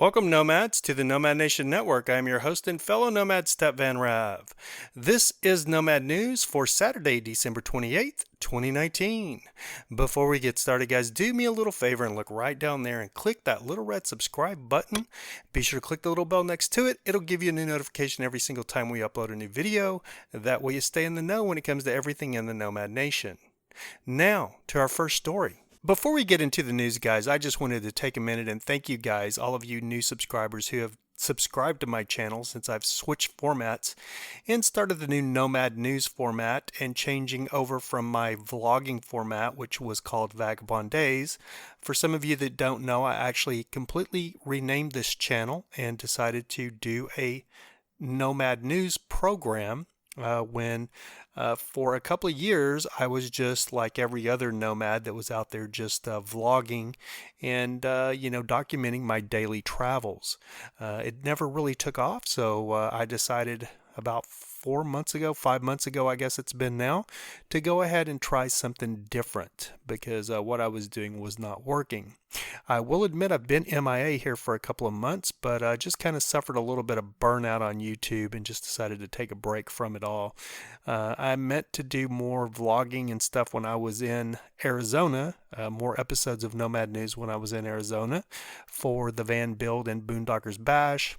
Welcome, Nomads, to the Nomad Nation Network. I am your host and fellow Nomad, Step Van Rav. This is Nomad News for Saturday, December 28th, 2019. Before we get started, guys, do me a little favor and look right down there and click that little red subscribe button. Be sure to click the little bell next to it. It'll give you a new notification every single time we upload a new video. That way you stay in the know when it comes to everything in the Nomad Nation. Now, to our first story. Before we get into the news, guys, I just wanted to take a minute and thank you guys, all of you new subscribers who have subscribed to my channel since I've switched formats and started the new Nomad News format and changing over from my vlogging format, which was called Vagabond Days. For some of you that don't know, I actually completely renamed this channel and decided to do a Nomad News program when for a couple of years I was just like every other nomad that was out there just vlogging and documenting my daily travels. It never really took off, so I decided about 5 months ago, I guess it's been now, to go ahead and try something different because what I was doing was not working. I will admit I've been MIA here for a couple of months, but I just kind of suffered a little bit of burnout on YouTube and just decided to take a break from it all. I meant to do more vlogging and stuff when I was in Arizona, more episodes of Nomad News when I was in Arizona for the Van Build and Boondockers Bash.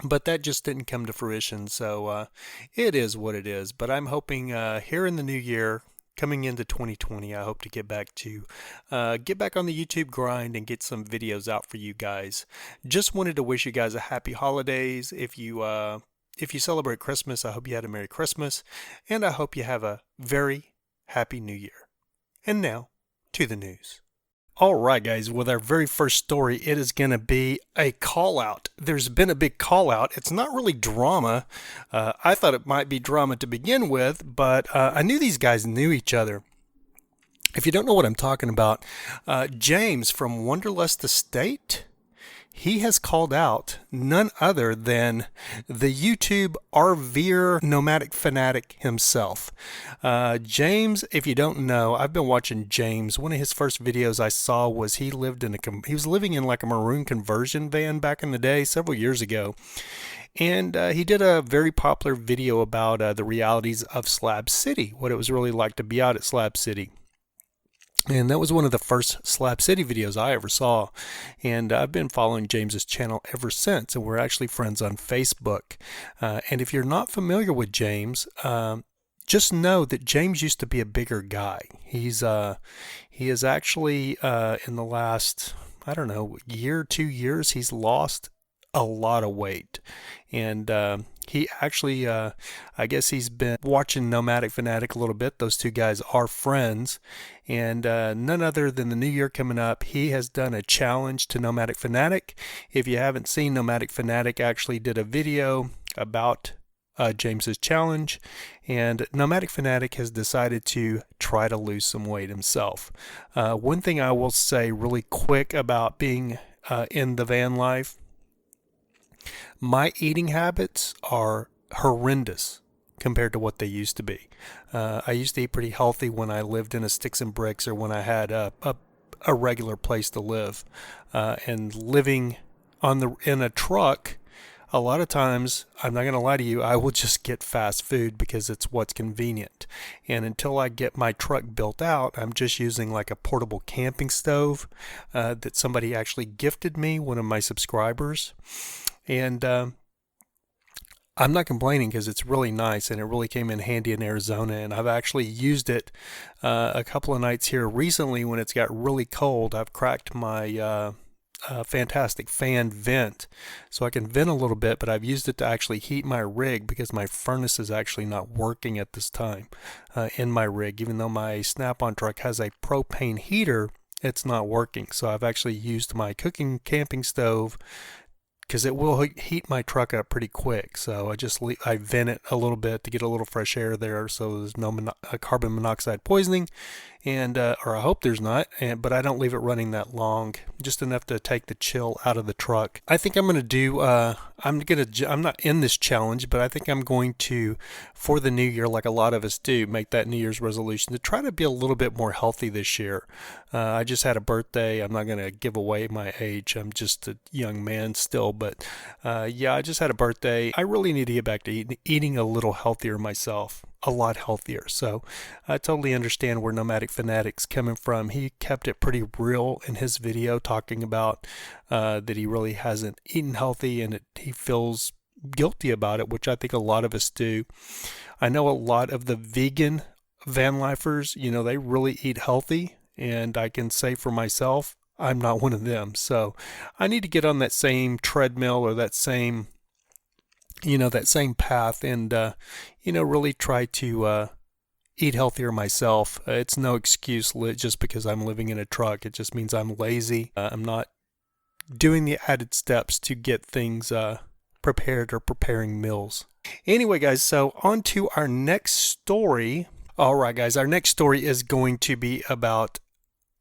But that just didn't come to fruition, so it is what it is. But I'm hoping here in the new year, coming into 2020, I hope to get back on the YouTube grind and get some videos out for you guys. Just wanted to wish you guys a happy holidays. If you celebrate Christmas, I hope you had a Merry Christmas, and I hope you have a very happy New Year. And now to the news. All right, guys, with our very first story, it is going to be a call out. There's been a big call out. It's not really drama. I thought it might be drama to begin with, but I knew these guys knew each other. If you don't know what I'm talking about, James from Wanderlust Estate, he has called out none other than the YouTube RVer Nomadic Fanatic himself. James, if you don't know, I've been watching James. One of his first videos I saw was he was living in like a maroon conversion van back in the day, several years ago. And he did a very popular video about the realities of Slab City, what it was really like to be out at Slab City. And that was one of the first Slab City videos I ever saw. And I've been following James's channel ever since, and we're actually friends on Facebook. And if you're not familiar with James, just know that James used to be a bigger guy. He is actually in the last, I don't know, year, 2 years, he's lost a lot of weight. And he actually, I guess he's been watching Nomadic Fanatic a little bit. Those two guys are friends. And none other than the new year coming up, he has done a challenge to Nomadic Fanatic. If you haven't seen, Nomadic Fanatic actually did a video about James's challenge. And Nomadic Fanatic has decided to try to lose some weight himself. One thing I will say really quick about being in the van life, my eating habits are horrendous compared to what they used to be. I used to eat pretty healthy when I lived in a sticks and bricks or when I had a regular place to live. And living in a truck, a lot of times, I'm not going to lie to you, I will just get fast food because it's what's convenient. And until I get my truck built out, I'm just using like a portable camping stove that somebody actually gifted me, one of my subscribers. And I'm not complaining because it's really nice and it really came in handy in Arizona. And I've actually used it a couple of nights here recently when it's got really cold. I've cracked my fantastic fan vent so I can vent a little bit, but I've used it to actually heat my rig because my furnace is actually not working at this time in my rig. Even though my Snap-on truck has a propane heater, it's not working. So I've actually used my cooking camping stove because it will heat my truck up pretty quick. So I vent it a little bit to get a little fresh air there so there's no carbon monoxide poisoning. and or I hope there's not, but I don't leave it running that long, just enough to take the chill out of the truck. I think I'm going to do, I'm not in this challenge, but I think I'm going to, for the new year, like a lot of us do, make that New Year's resolution to try to be a little bit more healthy this year. I just had a birthday. I'm not going to give away my age. I'm just a young man still, but yeah, I just had a birthday. I really need to get back to eating a little healthier myself, a lot healthier. So I totally understand where Nomadic Fanatic's coming from. He kept it pretty real in his video, talking about that he really hasn't eaten healthy, and he feels guilty about it, which I think a lot of us do. I know a lot of the vegan van lifers, they really eat healthy, and I can say for myself, I'm not one of them. So I need to get on that same treadmill, or that same path, and really try to eat healthier myself. It's no excuse just because I'm living in a truck. It just means I'm lazy. I'm not doing the added steps to get things prepared, or preparing meals. Anyway, guys, so on to our next story. All right, guys, our next story is going to be about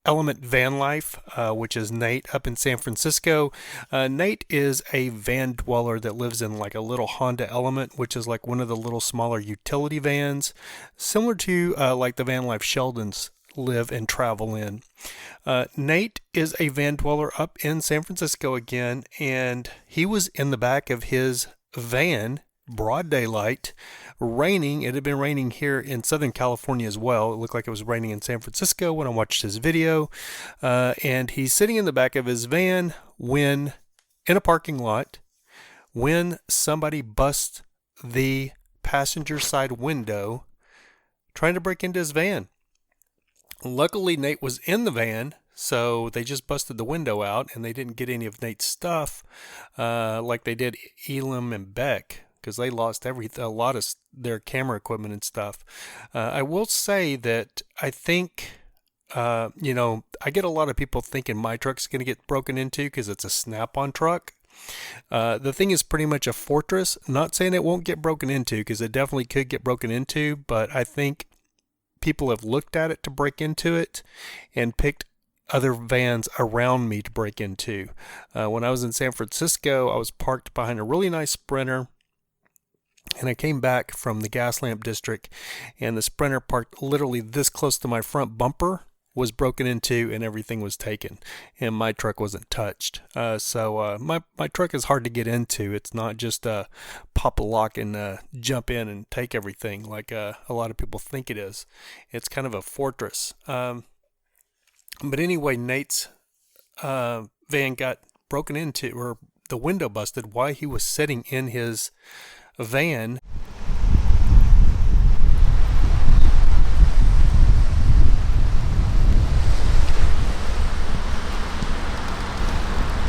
Element Van Life, which is Nate up in San Francisco. Nate is a van dweller that lives in like a little Honda Element, which is like one of the little smaller utility vans, similar to like the van life Sheldons live and travel in. Nate is a van dweller up in San Francisco again, and he was in the back of his van, broad daylight, raining. It had been raining here in Southern California as well. It looked like it was raining in San Francisco when I watched his video. And he's sitting in the back of his van in a parking lot, when somebody busts the passenger side window trying to break into his van. Luckily, Nate was in the van, so they just busted the window out, and they didn't get any of Nate's stuff like they did Elam and Beck, because they lost a lot of their camera equipment and stuff. I will say that I think, I get a lot of people thinking my truck's going to get broken into because it's a Snap-on truck. The thing is pretty much a fortress. Not saying it won't get broken into, because it definitely could get broken into, but I think people have looked at it to break into it and picked other vans around me to break into. When I was in San Francisco, I was parked behind a really nice Sprinter, and I came back from the gas lamp district, and the Sprinter parked literally this close to my front bumper was broken into, and everything was taken, and my truck wasn't touched. So my truck is hard to get into. It's not just pop a lock and jump in and take everything like a lot of people think it is. It's kind of a fortress. But anyway, Nate's van got broken into, or the window busted, while he was sitting in his van.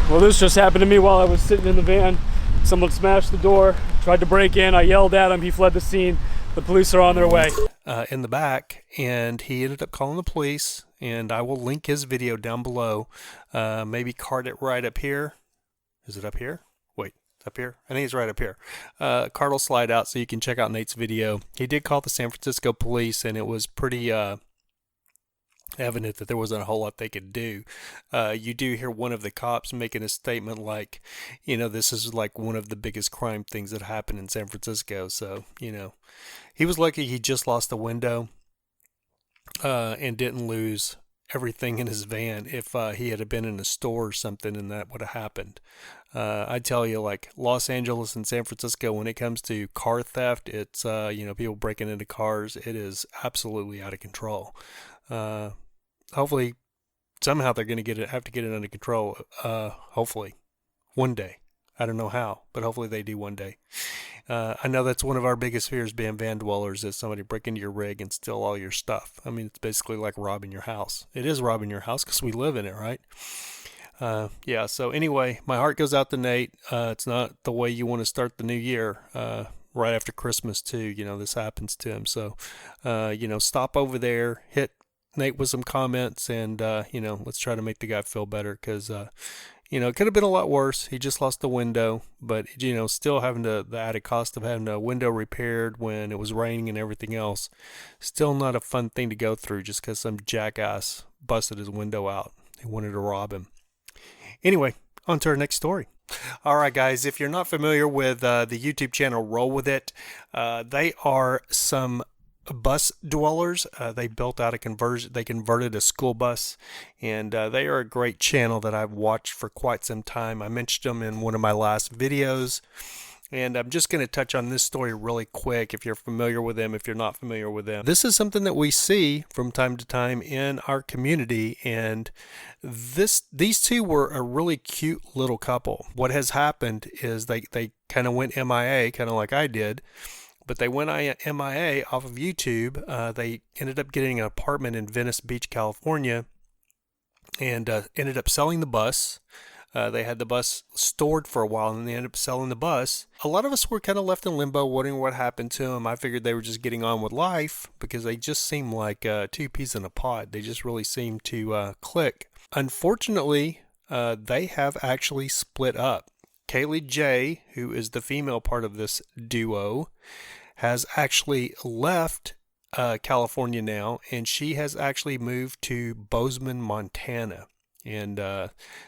Well, this just happened to me while I was sitting in the van. Someone smashed the door, tried to break in. I yelled at him. He fled the scene. The police are on their way. In the back, and he ended up calling the police, and I will link his video down below. Maybe card it right up here. Is it up here? Wait, up here? I think it's right up here. Card will slide out so you can check out Nate's video. He did call the San Francisco police, and it was pretty evident that there wasn't a whole lot they could do. You do hear one of the cops making a statement like, this is like one of the biggest crime things that happened in San Francisco. So, he was lucky he just lost the window and didn't lose everything in his van. If he had been in a store or something, and that would have happened. I tell you, like Los Angeles and San Francisco, when it comes to car theft, it's, people breaking into cars. It is absolutely out of control. Hopefully somehow they're going to have to get it under control. Hopefully one day. I don't know how, but hopefully they do one day. I know that's one of our biggest fears being van dwellers, is somebody break into your rig and steal all your stuff. I mean, it's basically like robbing your house. It is robbing your house because we live in it, right? Yeah, so anyway, my heart goes out to Nate. It's not the way you want to start the new year. Right after Christmas too, this happens to him. So, stop over there, hit Nate with some comments, and, let's try to make the guy feel better, because, it could have been a lot worse. He just lost the window, but still having the added cost of having a window repaired when it was raining and everything else, still not a fun thing to go through just because some jackass busted his window out. He wanted to rob him. Anyway, on to our next story. All right, guys, if you're not familiar with the YouTube channel Roll With It, they are some bus dwellers. They built out a conversion. They converted a school bus, and they are a great channel that I've watched for quite some time. I mentioned them in one of my last videos, and I'm just going to touch on this story really quick if you're familiar with them, if you're not familiar with them. This is something that we see from time to time in our community, and these two were a really cute little couple. What has happened is they kind of went MIA, kind of like I did. But they went MIA off of YouTube. They ended up getting an apartment in Venice Beach, California, and ended up selling the bus. They had the bus stored for a while, and they ended up selling the bus. A lot of us were kind of left in limbo, wondering what happened to them. I figured they were just getting on with life because they just seemed like two peas in a pod. They just really seemed to click. Unfortunately, they have actually split up. Kaylee J, who is the female part of this duo, has actually left California now, and she has actually moved to Bozeman, Montana. And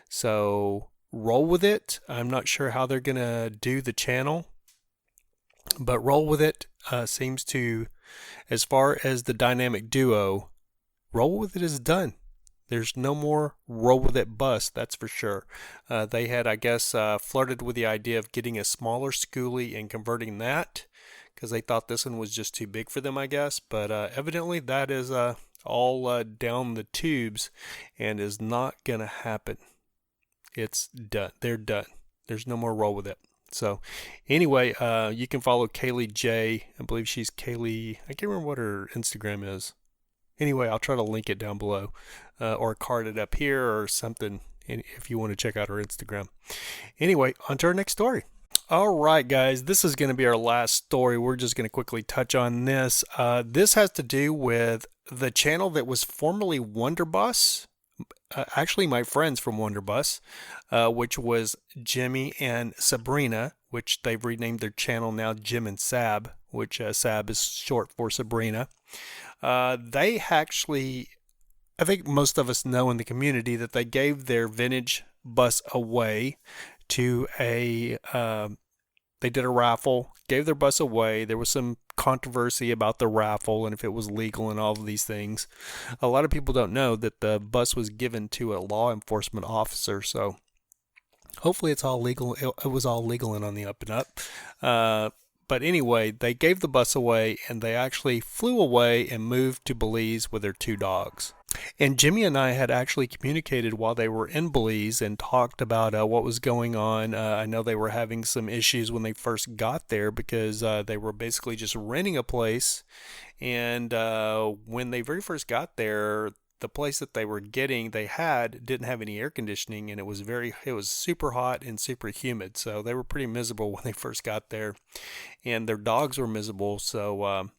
so Roll With It. I'm not sure how they're going to do the channel, but Roll With It seems to, as far as the dynamic duo, Roll With It is done. There's no more Roll With It bus, that's for sure. They had, I guess, flirted with the idea of getting a smaller schoolie and converting that because they thought this one was just too big for them, I guess. But evidently that is all down the tubes and is not going to happen. It's done. They're done. There's no more Roll With It. So anyway, you can follow Kaylee J. I believe she's Kaylee. I can't remember what her Instagram is. Anyway, I'll try to link it down below or card it up here or something if you want to check out our Instagram. Anyway, on to our next story. All right, guys, this is going to be our last story. We're just going to quickly touch on this. This has to do with the channel that was formerly Wanderlust. Actually, my friends from Wanderlust, which was Jimmy and Sabrina, which they've renamed their channel now Jim and Sab, which Sab is short for Sabrina. They actually, I think most of us know in the community that they gave their vintage bus away to they did a raffle, gave their bus away. There was some controversy about the raffle and if it was legal and all of these things. A lot of people don't know that the bus was given to a law enforcement officer, so hopefully it's all legal. It was all legal and on the up and up. But anyway, they gave the bus away and they actually flew away and moved to Belize with their two dogs. And Jimmy and I had actually communicated while they were in Belize and talked about what was going on. I know they were having some issues when they first got there because they were basically just renting a place. And when they very first got there, the place that they were getting, didn't have any air conditioning, and it was super hot and super humid. So they were pretty miserable when they first got there, and their dogs were miserable. So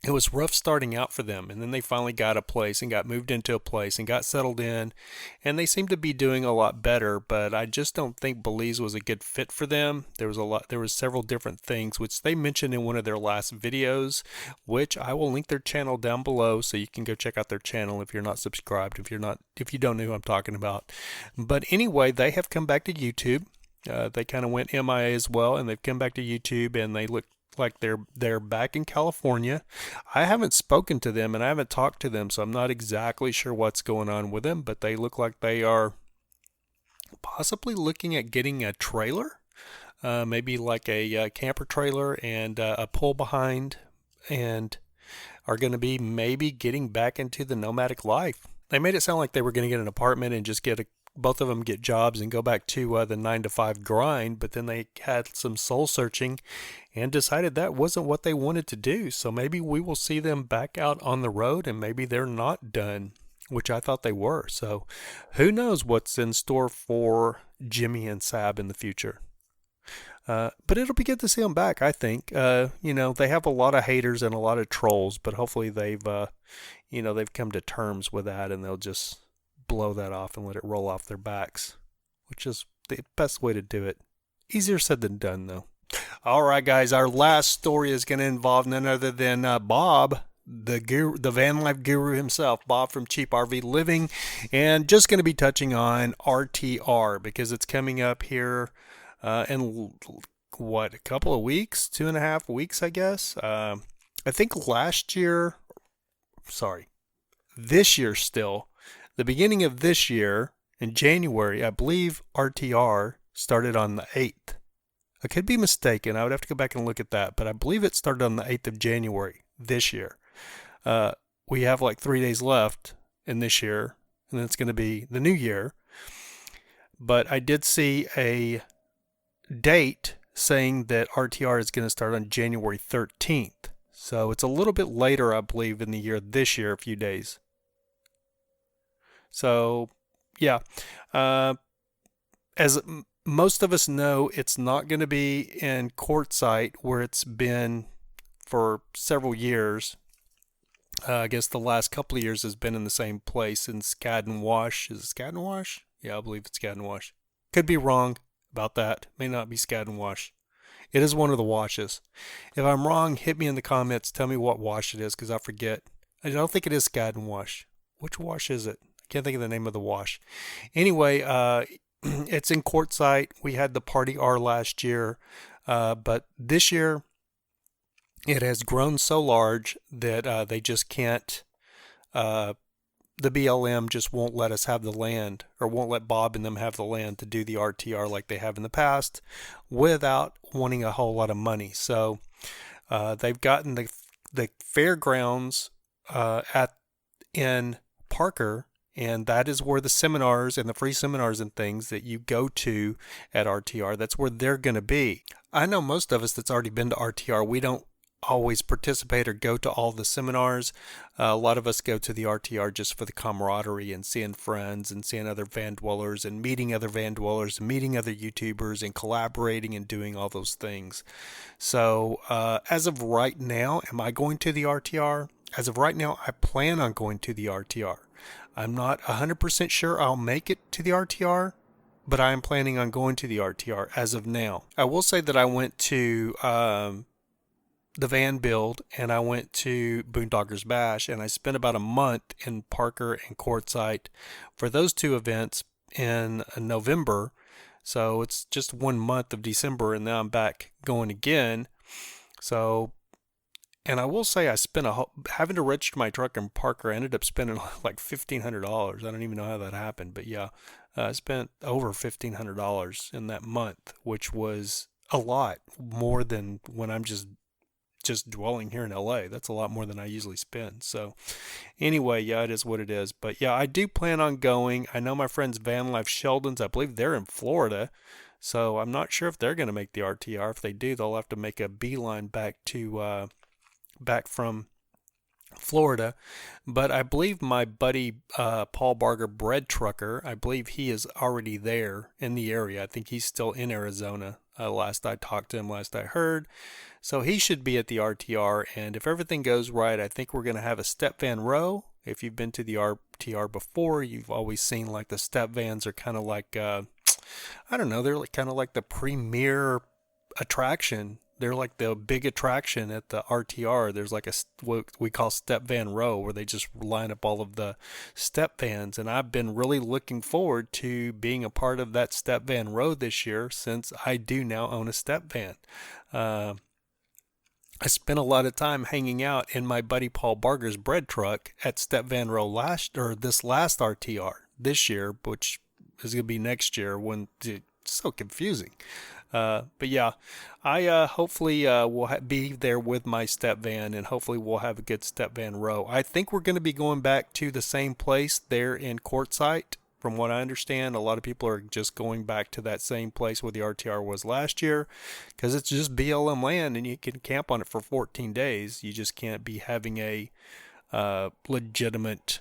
it was rough starting out for them, and then they finally got a place and got moved into a place and got settled in, and they seem to be doing a lot better. But I just don't think Belize was a good fit for them. There was several different things which they mentioned in one of their last videos, which I will link their channel down below so you can go check out their channel if you're not subscribed, if you don't know who I'm talking about. But anyway, they have come back to YouTube. They kind of went MIA as well, and they've come back to YouTube, and they look like they're back in California. I haven't spoken to them and I haven't talked to them, so I'm not exactly sure what's going on with them, but they look like they are possibly looking at getting a trailer, maybe like a camper trailer and a pull behind, and are going to be maybe getting back into the nomadic life. They made it sound like they were going to get an apartment and just both of them get jobs and go back to the 9-to-5 grind, but then they had some soul searching and decided that wasn't what they wanted to do. So maybe we will see them back out on the road, and maybe they're not done, which I thought they were. So who knows what's in store for Jimmy and Sab in the future. But it'll be good to see them back, I think. They have a lot of haters and a lot of trolls, but hopefully they've come to terms with that, and they'll just blow that off and let it roll off their backs. which is the best way to do it. Easier said than done, though. All right, guys, our last story is going to involve none other than Bob, the van life guru himself, Bob from Cheap RV Living, and just going to be touching on RTR because it's coming up here in a couple of weeks, 2.5 weeks, I guess. I think this year still, the beginning of this year in January, I believe RTR started on the 8th. I could be mistaken. I would have to go back and look at that, but I believe it started on the 8th of January this year. We have like 3 days left in this year, and then it's going to be the new year. But I did see a date saying that RTR is going to start on January 13th. So it's a little bit later, I believe, in the year this year, a few days. So, yeah. As most of us know, it's not going to be in Quartzsite where it's been for several years. I guess the last couple of years has been in the same place in Skadden Wash. Is it Skadden Wash? Yeah, I believe it's Skadden Wash. Could be wrong about that. May not be Skadden Wash. It is one of the washes. If I'm wrong, hit me in the comments. Tell me what wash it is because I forget. I don't think it is Skadden Wash. Which wash is it? I can't think of the name of the wash. Anyway, it's in Quartzsite. We had the Party R last year, but this year it has grown so large that they just can't, the BLM just won't let us have the land, or won't let Bob and them have the land to do the RTR like they have in the past without wanting a whole lot of money. So they've gotten the fairgrounds in Parker, and that is where the seminars and the free seminars and things that you go to at RTR, that's where they're going to be. I know most of us that's already been to RTR, we don't always participate or go to all the seminars. A lot of us go to the RTR just for the camaraderie and seeing friends and seeing other van dwellers and meeting other van dwellers and meeting other YouTubers and collaborating and doing all those things. So as of right now, am I going to the RTR? As of right now, I plan on going to the RTR. I'm not 100% sure I'll make it to the RTR, but I am planning on going to the RTR as of now. I will say that I went to the van build and I went to Boondoggers Bash, and I spent about a month in Parker and Quartzsite for those two events in November. So it's just 1 month of December, and now I'm back going again. So, and I will say I spent having to register my truck in Parker, I ended up spending like $1,500. I don't even know how that happened, but yeah, I spent over $1,500 in that month, which was a lot more than when I'm just dwelling here in LA. That's a lot more than I usually spend. So anyway, yeah, it is what it is. But yeah, I do plan on going. I know my friends Van Life Sheldon's, I believe they're in Florida. So I'm not sure if they're going to make the RTR. If they do, they'll have to make a beeline back from Florida. But I believe my buddy Paul Barger, Bread Trucker, I believe he is already there in the area. I think he's still in Arizona. Last I talked to him, last I heard. So he should be at the RTR, and if everything goes right, I think we're going to have a step van row. If you've been to the RTR before, you've always seen like the step vans are kind of like, I don't know, they're like, kind of like the premier attraction. They're like the big attraction at the RTR. There's like what we call step van row, where they just line up all of the step vans. And I've been really looking forward to being a part of that step van row this year, since I do now own a step van. I spent a lot of time hanging out in my buddy Paul Barger's bread truck at Step Van Row this last RTR this year, which is going to be next year. It's so confusing. But yeah, I hopefully will be there with my step van, and hopefully we'll have a good step van row. I think we're going to be going back to the same place there in Quartzsite. From what I understand, a lot of people are just going back to that same place where the RTR was last year, because it's just BLM land and you can camp on it for 14 days. You just can't be having a legitimate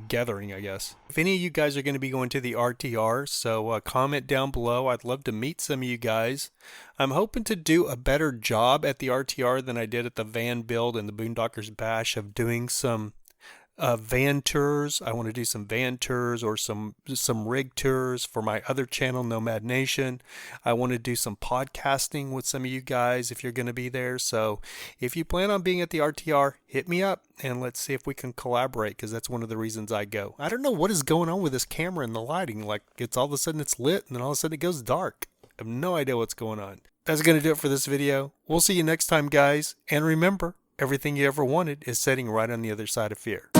gathering, I guess. If any of you guys are going to be going to the RTR, so comment down below. I'd love to meet some of you guys. I'm hoping to do a better job at the RTR than I did at the van build and the Boondoggers Bash of doing some van tours. I want to do some van tours or some rig tours for my other channel, Nomad Nation. I want to do some podcasting with some of you guys if you're going to be there. So if you plan on being at the RTR, hit me up and let's see if we can collaborate, because that's one of the reasons I go. I don't know what is going on with this camera and the lighting. Like, it's all of a sudden it's lit and then all of a sudden it goes dark. I have no idea what's going on. That's going to do it for this video. We'll see you next time, guys. And remember, everything you ever wanted is sitting right on the other side of fear.